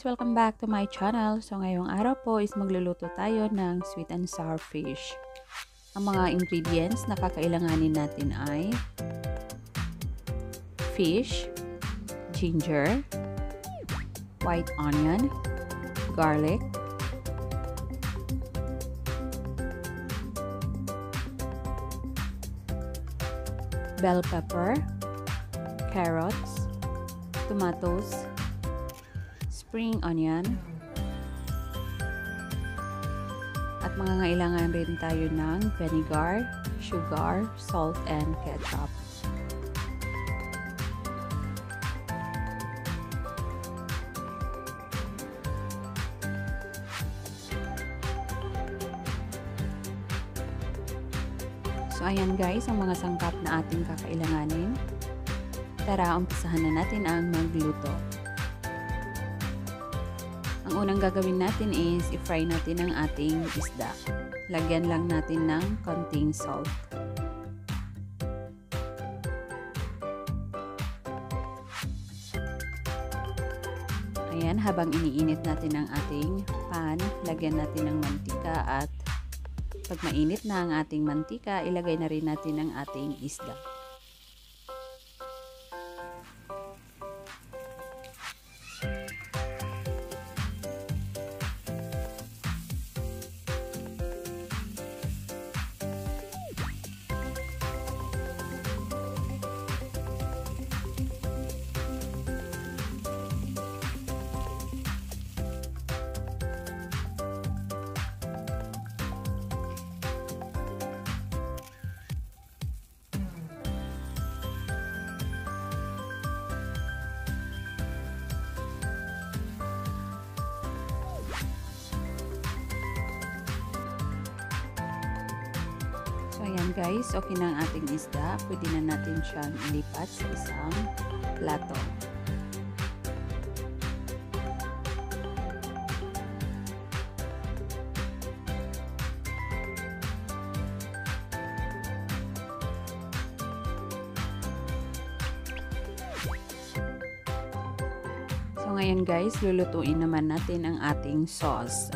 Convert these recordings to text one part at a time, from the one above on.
guys! Welcome back to my channel. So ngayong araw po is magluluto tayo ng sweet and sour fish. Ang mga ingredients na kakailanganin natin ay fish, ginger, white onion, garlic, bell pepper, carrots, tomatoes, spring onion, at mangangailangan rin tayo ng vinegar, sugar, salt, and ketchup. So ayan guys, ang mga sangkap na ating kakailanganin. Tara, umpisahan na natin ang magluto. Ang unang gagawin natin is i-fry natin ang ating isda. Lagyan lang natin ng konting salt. Ayan, habang iniinit natin ang ating pan, lagyan natin ng mantika at pag mainit na ang ating mantika, ilagay na rin natin ang ating isda. So ayan guys, okay na ang ating isda. Pwede na natin siyang ilipat sa isang plato. So ngayon guys, lulutuin naman natin ang ating sauce.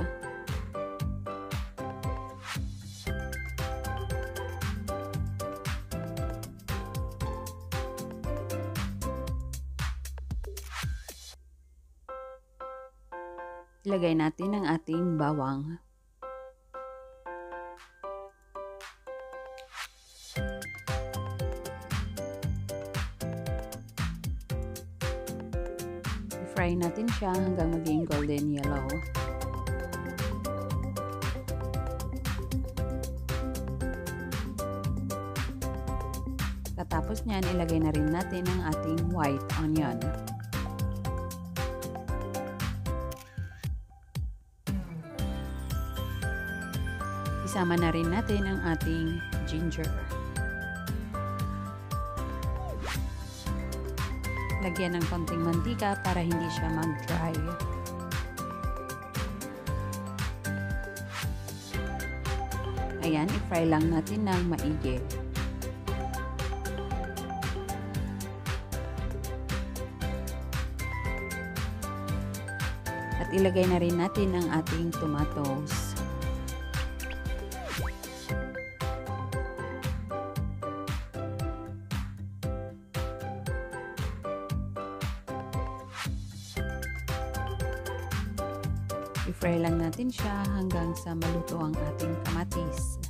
Ilagay natin ang ating bawang. I-fry natin siya hanggang maging golden yellow. Katapos niyan, ilagay na rin natin ang ating white onion. Isama na rin natin ang ating ginger. Lagyan ng konting mantika para hindi siya mag-dry. Ayan, i-fry lang natin ng maigi. At ilagay na rin natin ang ating tomatoes. I-fry lang natin siya hanggang sa maluto ang ating kamatis.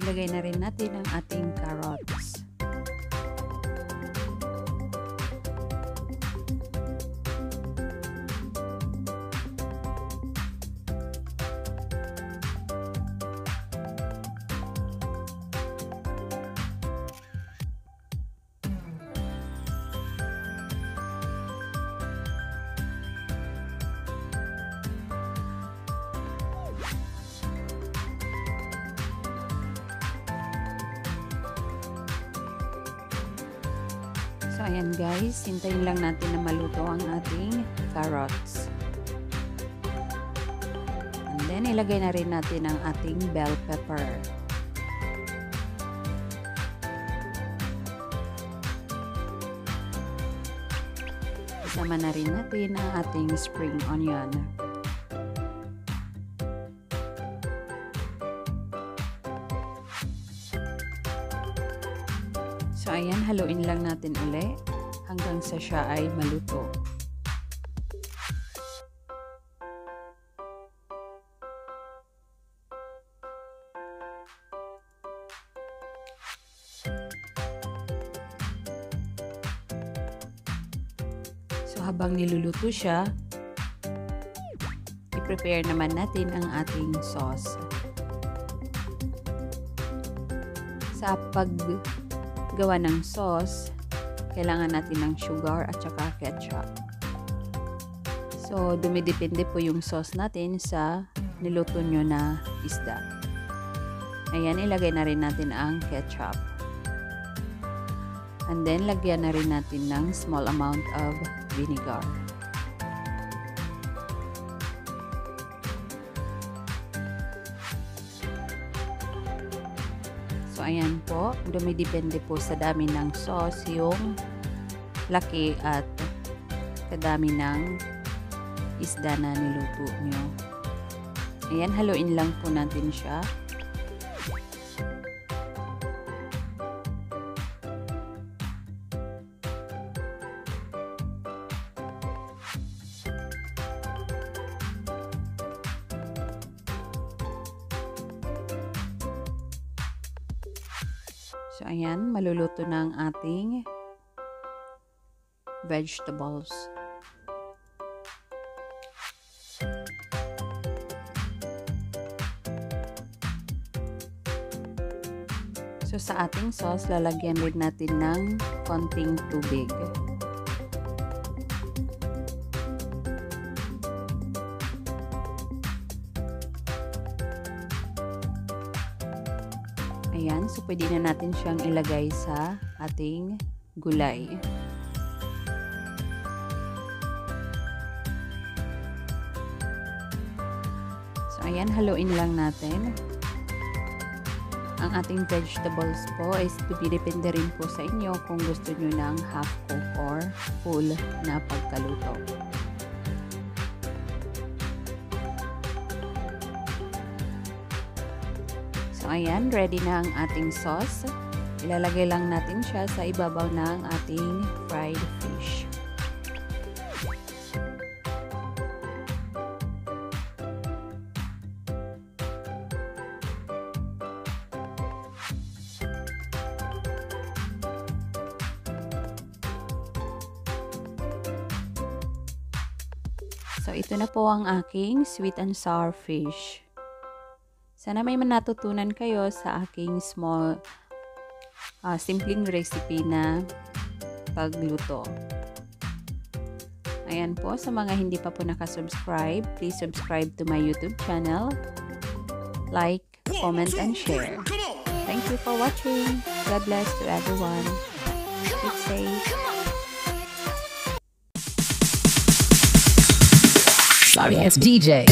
Ilagay na rin natin ang ating carrots. So, ayan guys, hintayin lang natin na maluto ang ating carrots. then ilagay na rin natin ang ating bell pepper. Isama na rin natin ang ating spring onion. So ayan, haluin lang natin uli hanggang sa siya ay maluto. So habang niluluto siya, i-prepare naman natin ang ating sauce. Sa paggawa ng sauce, kailangan natin ng sugar at saka ketchup. So dumidepende po yung sauce natin sa niluto nyo na isda. Ayan, ilagay na rin natin ang ketchup. And then, lagyan na rin natin ng small amount of vinegar. So, ayan po. Dumidepende po sa dami ng sauce yung laki at kadami ng isda na niluto nyo. Ayan, haluin lang po natin siya. So, ayan, maluluto na ang ating vegetables. So, sa ating sauce, lalagyan rin natin ng konting tubig. Ayan, so pwede na natin siyang ilagay sa ating gulay. So ayan, haluin lang natin. Ang ating vegetables po is depende rin po sa inyo kung gusto nyo ng half cook or full na pagkaluto. So ayan, ready na ang ating sauce. Ilalagay lang natin siya sa ibabaw ng ating fried fish. So ito na po ang aking sweet and sour fish. Sana may natutunan kayo sa aking simpleng recipe na pagluto. Ayan po, sa mga hindi pa po nakasubscribe, please subscribe to my YouTube channel. Like, comment, and share. Thank you for watching. God bless to everyone. Keep safe. Sorry, it's DJ.